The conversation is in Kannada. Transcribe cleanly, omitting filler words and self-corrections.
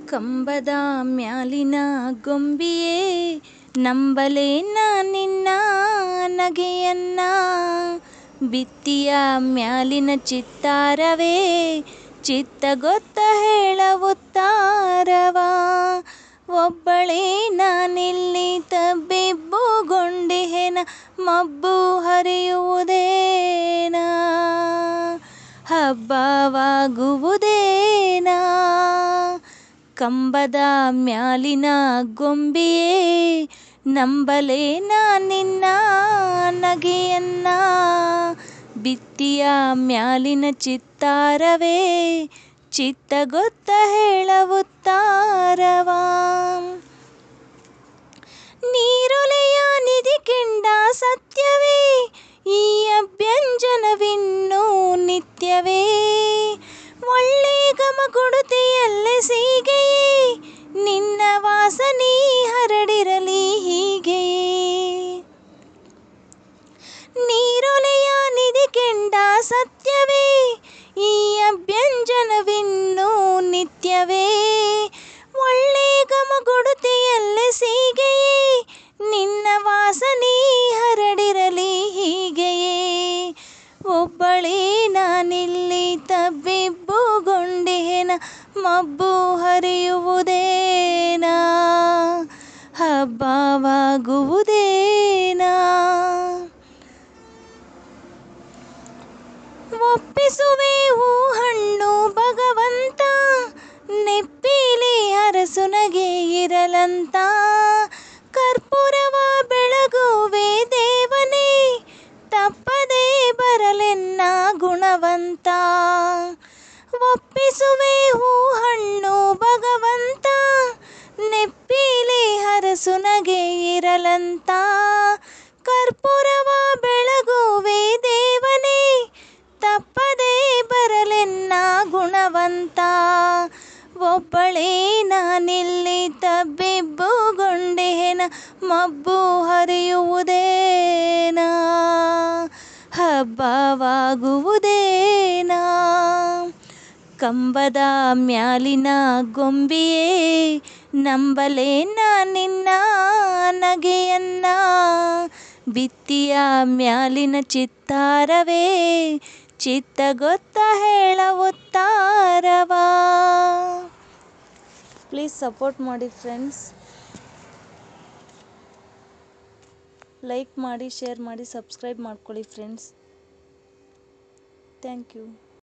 ಕಂಬದ ಮ್ಯಾಲಿನ ಗೊಂಬಿಯೇ ನಂಬಲೇನ ನಿನ್ನ ನಗೆಯನ್ನ, ಬಿತ್ತಿಯ ಮ್ಯಾಲಿನ ಚಿತ್ತಾರವೇ ಚಿತ್ತ ಗೊತ್ತ ಹೇಳವುತ್ತಾರವ. ಒಬ್ಬಳೇ ನಾನಿಲ್ಲಿ ತಬ್ಬಿಬ್ಬುಗೊಂಡಿಹೆನ, ಮಬ್ಬು ಹರಿಯುವುದೇನ, ಹಬ್ಬವಾಗುವುದೇನ. ಕಂಬದ ಮ್ಯಾಲಿನ ಗೊಂಬಿಯೇ ನಂಬಲೇನ ನಿನ್ನ ನಗೆಯನ್ನ, ಬಿತ್ತಿಯ ಮ್ಯಾಲಿನ ಚಿತ್ತಾರವೇ ಚಿತ್ತ ಗೊತ್ತ ಹೇಳವುತ್ತಾರವ. ನೀರೊಲೆಯ ನಿಧಿ ಕೆಂಡ ಸತ್ಯವೇ, ಈ ಅಭ್ಯಂಜನವಿನ್ನೂ ನಿತ್ಯವೇ. ಒಳ್ಳೆ ಘಮ ಕೊಡುತ್ತೀಯಲ್ಲೆ ಸೀಗೆಯೇ, ನಿನ್ನ ವಾಸನೆ ಹರಡಿರಲಿ ಹೀಗೆಯೇ. ನೀರೊಲೆಯ ನಿಧಿ ಕೆಂಡ ಸತ್ಯವೇ, ಈ ಅಭ್ಯಂಜನವಿನ್ನೂ ನಿತ್ಯವೇ. ಒಳ್ಳೆ ಘಮ ಕೊಡುತ್ತೀಯಲ್ಲೆ ಸೀಗೆಯೇ, ನಿನ್ನ ವಾಸನೆ ಹರಡಿರಲಿ ಹೀಗೆಯೇ. ಒಬ್ಬಳೇ ನಾನಿಲ್ಲಿ ತಬ್ಬಿಬ್ಬುಗೊಂಡಿಹೆನ, ಮಬ್ಬು ಹರಿಯುವುದೇನ, ಹಬ್ಬವಾಗುವುದೇನ. ಒಪ್ಪಿಸುವೆ ಹೂಹಣ್ಣು ಭಗವಂತ, ನೆಪ್ಪಿಲಿ ಅರಸುನಗೆ ಇರಲಂತ. ಕರ್ಪೂರವ ಬೆಳಗುವೆ ದೇವನೇ, ತಪ್ಪದೇ ಬರಲೆನ್ನ ಗುಣವಂತ. ಒಪ್ಪಿಸುವೆ ಹೂಹಣ್ಣು ಭಗವಂತ, ನೆಪ್ಪಿಲಿ ಅರಸುನಗೆ ಇರಲಂತ. ಕರ್ಪೂರವ ಬೆಳಗುವೆ ದೇವನೇ, ತಪ್ಪದೇ ಬರಲೆನ್ನ ಗುಣವಂತ. ಒಬ್ಬಳೇ ನಾನಿಲ್ಲಿ ತಬ್ಬಿಬ್ಬುಗೊಂಡಿಹೆನ, ಮಬ್ಬು ಹರಿಯುವುದೇನ, ಹಬ್ಬವಾಗುವುದೇನ. ಕಂಬದ ಮ್ಯಾಲಿನ ಗೊಂಬಿಯೇ ನಂಬಲೇನ ನಿನ್ನ ನಗೆಯನ್ನ, ಬಿತ್ತಿಯ ಮ್ಯಾಲಿನ ಚಿತ್ತಾರವೇ ಚಿತ್ತ ಗೊತ್ತ ಹೇಳವುತ್ತಾರವ. ಪ್ಲೀಸ್ ಸಪೋರ್ಟ್ ಮಾಡಿ ಫ್ರೆಂಡ್ಸ್. ಲೈಕ್ ಮಾಡಿ, ಶೇರ್ ಮಾಡಿ, ಸಬ್ಸ್ಕ್ರೈಬ್ ಮಾಡ್ಕೊಳ್ಳಿ ಫ್ರೆಂಡ್ಸ್. Thank you.